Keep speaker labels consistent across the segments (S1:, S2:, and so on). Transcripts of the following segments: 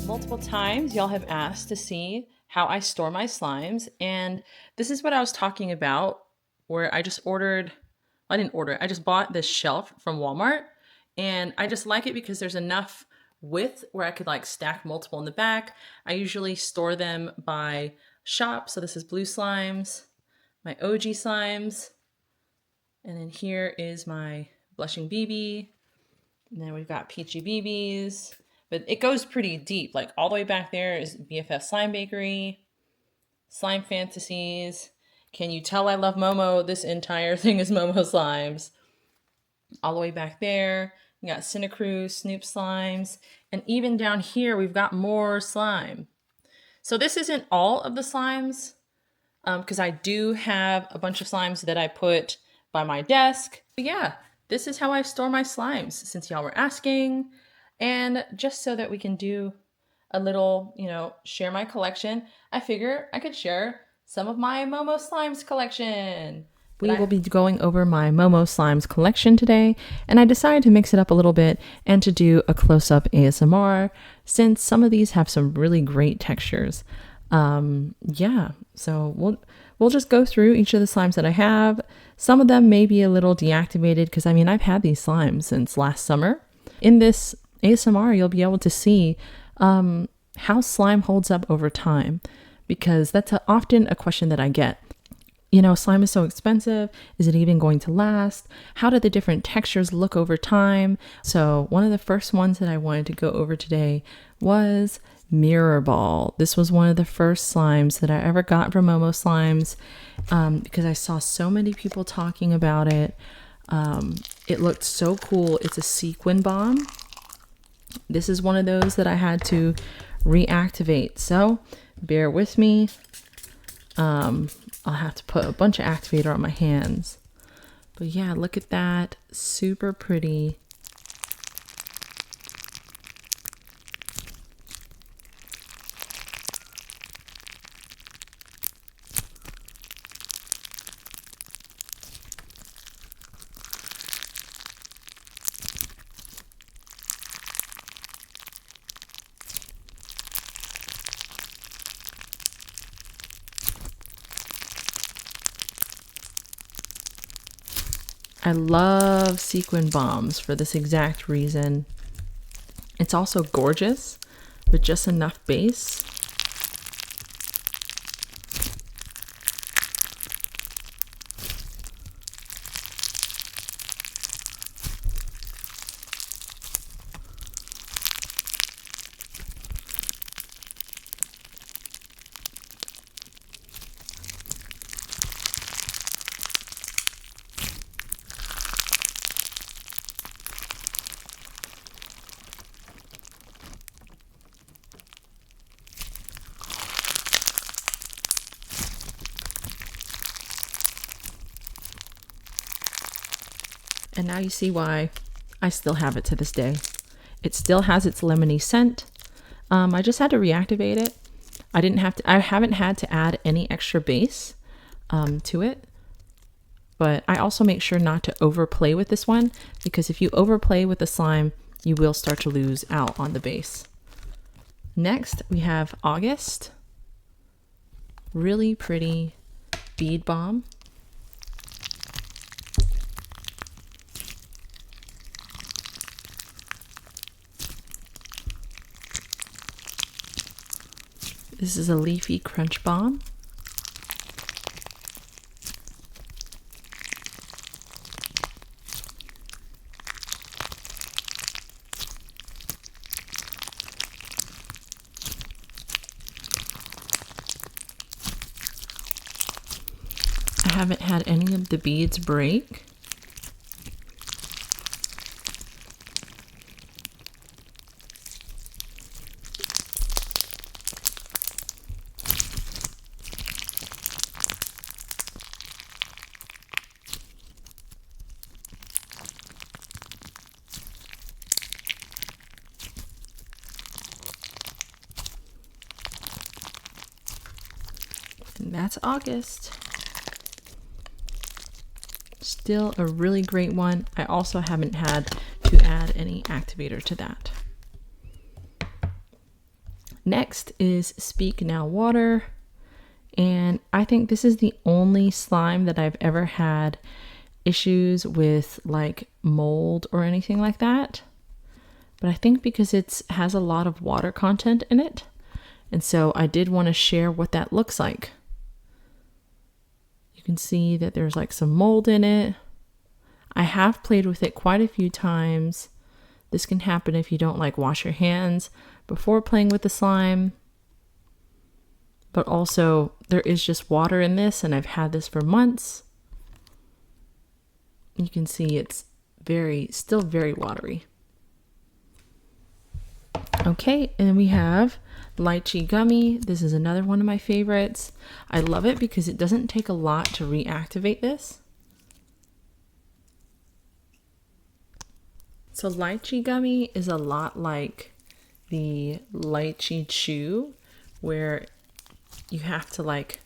S1: Multiple times y'all have asked to see how I store my slimes, and this is what I was talking about, where I just ordered, I didn't order it, I just bought this shelf from Walmart, and I just like it because there's enough width where I could like stack multiple in the back. I usually store them by shop, so this is blue slimes, my OG slimes, and then here is my blushing BB, and then we've got peachy BBs. But it goes pretty deep. Like all the way back there is BFF Slime Bakery, Slime Fantasies. Can you tell I love Momo? This entire thing is Momo Slimes. All the way back there, we got Cinnacrew, Snoop Slimes. And even down here, we've got more slime. So this isn't all of the slimes, because I do have a bunch of slimes that I put by my desk. But yeah, this is how I store my slimes, since y'all were asking. And just so that we can do a little, share my collection, I figure I could share some of my Momo Slimes collection. We will be going over my Momo Slimes collection today, and I decided to mix it up a little bit and to do a close-up ASMR, since some of these have some really great textures. Yeah, so we'll just go through each of the slimes that I have. Some of them may be a little deactivated because I've had these slimes since last summer. In this ASMR, you'll be able to see how slime holds up over time, because that's often a question that I get. Slime is so expensive. Is it even going to last? How do the different textures look over time? So one of the first ones that I wanted to go over today was MirrorBall. This was one of the first slimes that I ever got from Momo Slimes, because I saw so many people talking about it. It looked so cool. It's a sequin bomb. This is one of those that I had to reactivate, so bear with me. I'll have to put a bunch of activator on my hands. But yeah, look at that. Super pretty. I love sequin bombs for this exact reason. It's also gorgeous with just enough base. And now you see why I still have it to this day. It still has its lemony scent. I just had to reactivate it. I haven't had to add any extra base to it. But I also make sure not to overplay with this one, because if you overplay with the slime, you will start to lose out on the base. Next, we have August. Really pretty bead bomb. This is a leafy crunch bomb. I haven't had any of the beads break. That's August. Still a really great one. I also haven't had to add any activator to that. Next is Speak Now Water. And I think this is the only slime that I've ever had issues with like mold or anything like that. But I think because it has a lot of water content in it. And so I did want to share what that looks like. You can see that there's like some mold in it. I have played with it quite a few times. This can happen if you don't like wash your hands before playing with the slime. But also there is just water in this, and I've had this for months. You can see it's still very watery. Okay, and then we have Lychee Gummi. This is another one of my favorites. I love it because it doesn't take a lot to reactivate this. So Lychee Gummi is a lot like the Lychee Chew, where you have to like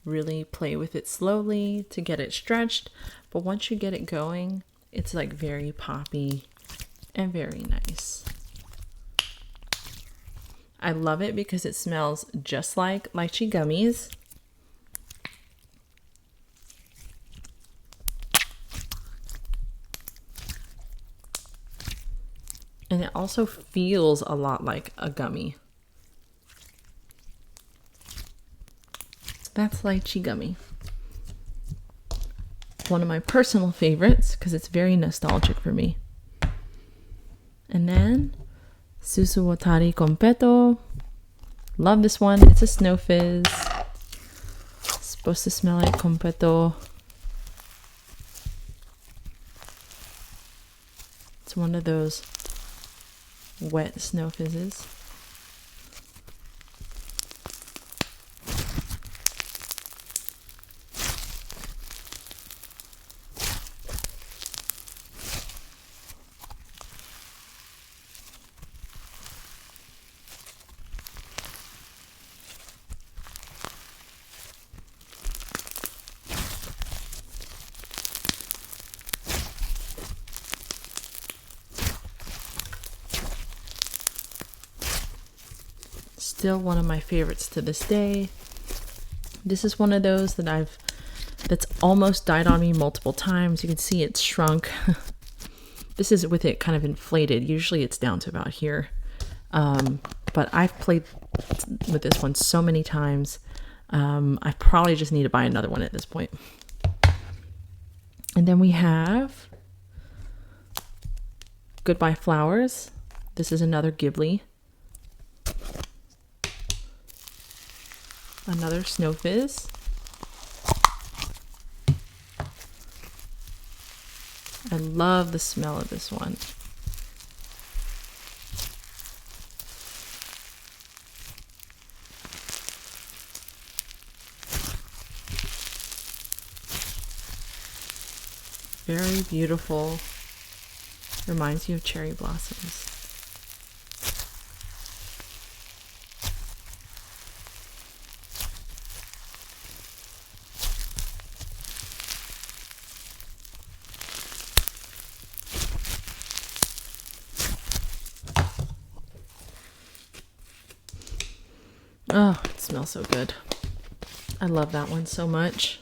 S1: really play with it slowly to get it stretched. But once you get it going, it's like very poppy and very nice. I love it because it smells just like lychee gummies. And it also feels a lot like a gummy. So that's Lychee Gummi. One of my personal favorites because it's very nostalgic for me. And then Susuwatari Konpeito. Love this one. It's a snow fizz. It's supposed to smell like Konpeito. It's one of those wet snow fizzes. Still one of my favorites to this day. This is one of those that's almost died on me multiple times. You can see it's shrunk. This is with it kind of inflated. Usually it's down to about here. But I've played with this one so many times. I probably just need to buy another one at this point. And then we have Goodbye Flowers. This is another Ghibli. Another snow fizz. I love the smell of this one. Very beautiful. Reminds you of cherry blossoms. Oh, it smells so good. I love that one so much.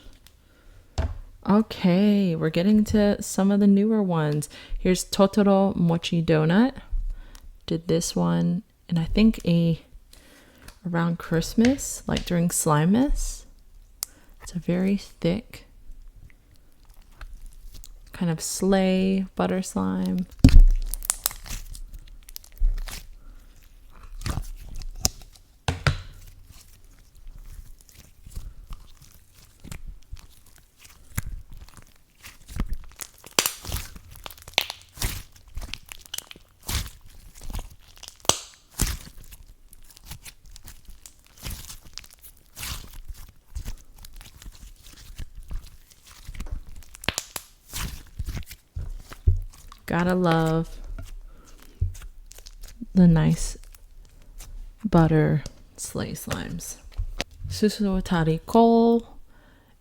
S1: Okay, we're getting to some of the newer ones. Here's Totoro Mochi Donut. Did this one, and I think around Christmas, like during Slimemas. It's a very thick kind of sleigh butter slime. Gotta love the nice butter sleigh slimes. Susuwatari Coal.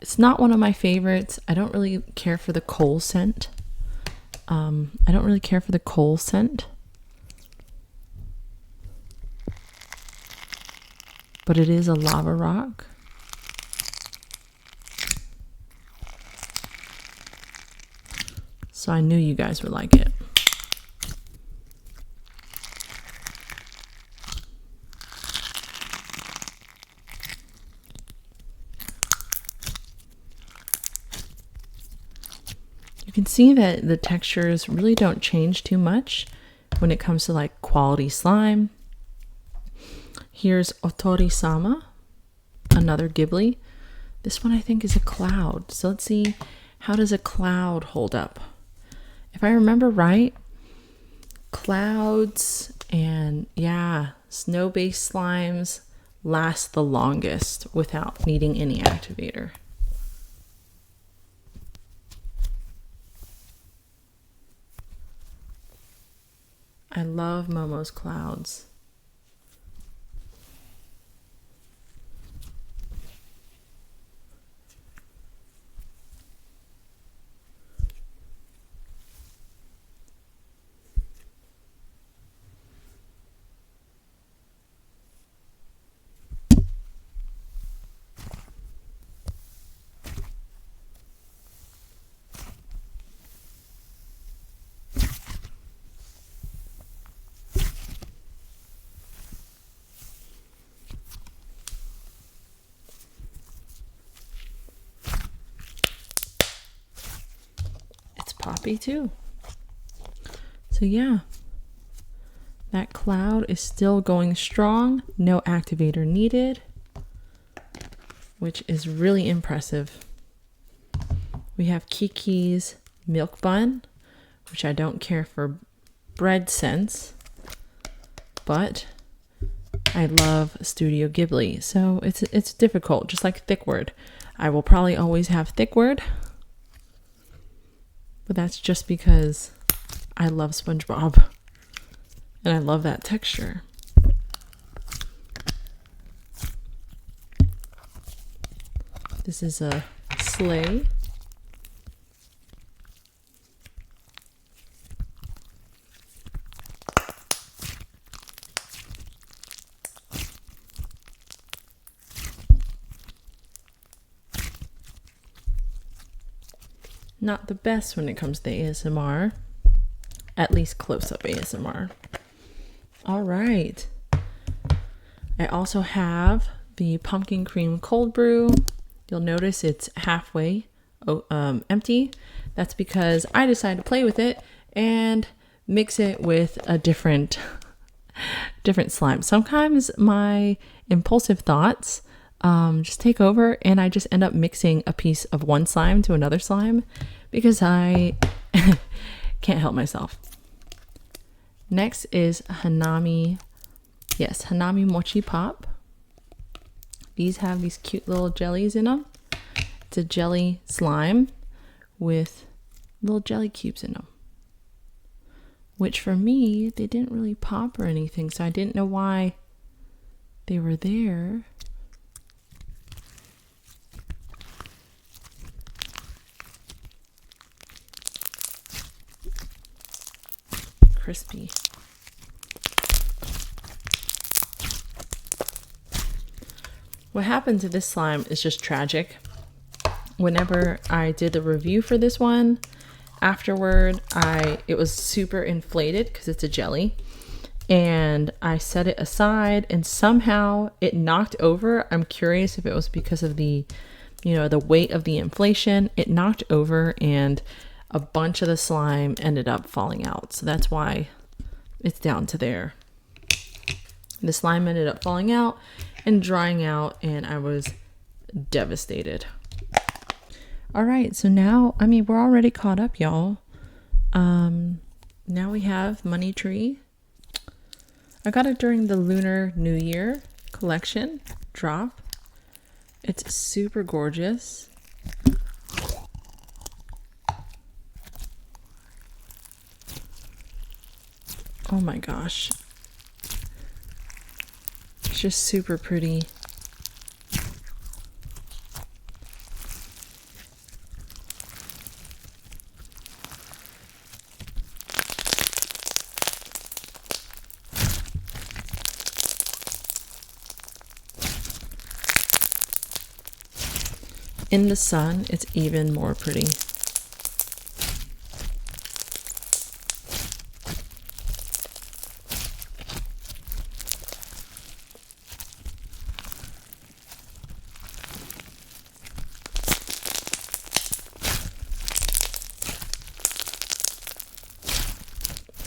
S1: It's not one of my favorites. I don't really care for the coal scent. I don't really care for the coal scent. But it is a lava rock. So I knew you guys would like it. You can see that the textures really don't change too much when it comes to like quality slime. Here's Otori-sama, another Ghibli. This one I think is a cloud. So let's see, how does a cloud hold up? If I remember right, clouds and snow-based slimes last the longest without needing any activator. I love Momo's clouds. Poppy too. So yeah, that cloud is still going strong. No activator needed, which is really impressive. We have Kikis Milk Bun, which I don't care for bread scents, but I love Studio Ghibli. So it's difficult, just like thick word. I will probably always have thick word. But that's just because I love SpongeBob and I love that texture. This is a sleigh. Not the best when it comes to ASMR, at least close-up ASMR. All right. I also have the pumpkin cream cold brew. You'll notice it's halfway empty. That's because I decided to play with it and mix it with a different slime. Sometimes my impulsive thoughts just take over and I just end up mixing a piece of one slime to another slime because I can't help myself. Next is Hanami Mochi Pop. These have these cute little jellies in them. It's a jelly slime with little jelly cubes in them, which for me, they didn't really pop or anything, so I didn't know why they were there. Crispy. What happened to this slime is just tragic. Whenever I did the review for this one, afterward, it was super inflated because it's a jelly, and I set it aside and somehow it knocked over. I'm curious if it was because of the weight of the inflation. It knocked over and a bunch of the slime ended up falling out. So that's why it's down to there. The slime ended up falling out and drying out, and I was devastated. All right, so now, we're already caught up, y'all. Now we have Money Tree. I got it during the Lunar New Year collection drop. It's super gorgeous. Oh my gosh. It's just super pretty. in the sun, it's even more pretty.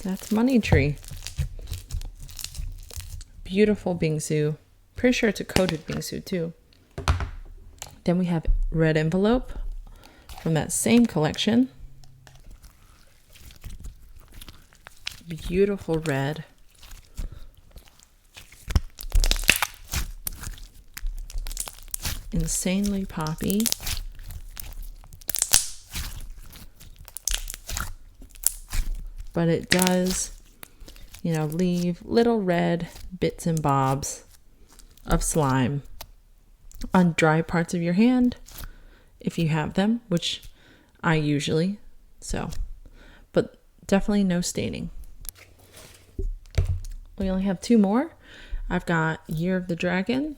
S1: That's Money Tree. Beautiful bingsu. Pretty sure it's a coated bingsu too. Then we have red envelope from that same collection. Beautiful red. Insanely poppy. But it does, you know, leave little red bits and bobs of slime on dry parts of your hand if you have them, which I usually, so, but definitely no staining. We only have 2 more. I've got Year of the Dragon.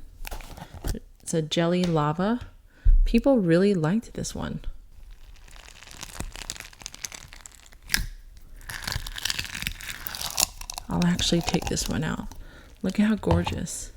S1: It's a jelly lava. People really liked this one. I'll actually take this one out. Look at how gorgeous.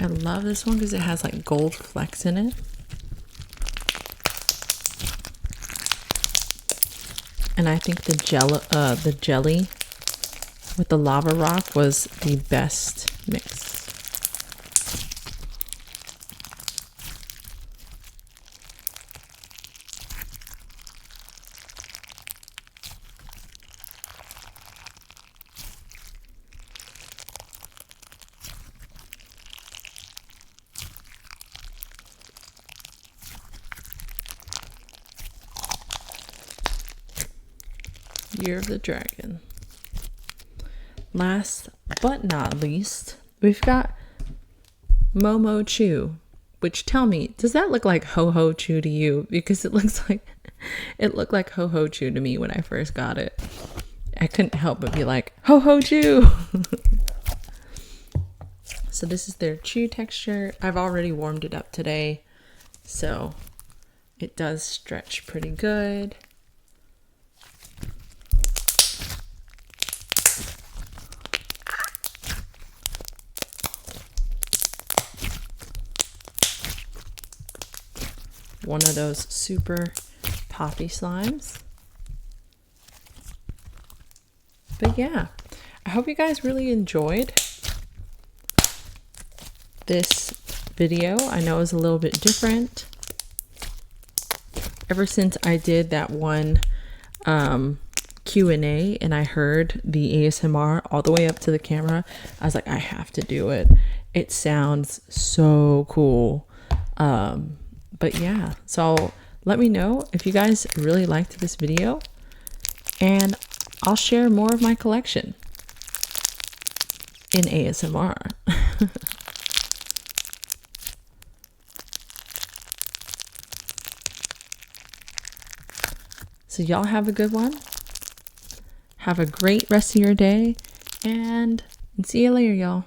S1: I love this one because it has like gold flecks in it. And I think the jelly with the lava rock was the best mix. Year of the Dragon. Last but not least, we've got Momo Chew, which, tell me, does that look like Ho Ho Chew to you? Because it looks like, it looked like Ho Ho Chew to me when I first got it. I couldn't help but be like, Ho Ho Chew! So this is their chew texture. I've already warmed it up today, so it does stretch pretty good. One of those super poppy slimes. But yeah, I hope you guys really enjoyed this video. I know it was a little bit different. Ever since I did that one Q&A and I heard the ASMR all the way up to the camera, I was like, I have to do it. It sounds so cool. But yeah, so let me know if you guys really liked this video, and I'll share more of my collection in ASMR. So y'all have a good one. Have a great rest of your day, and see you later, y'all.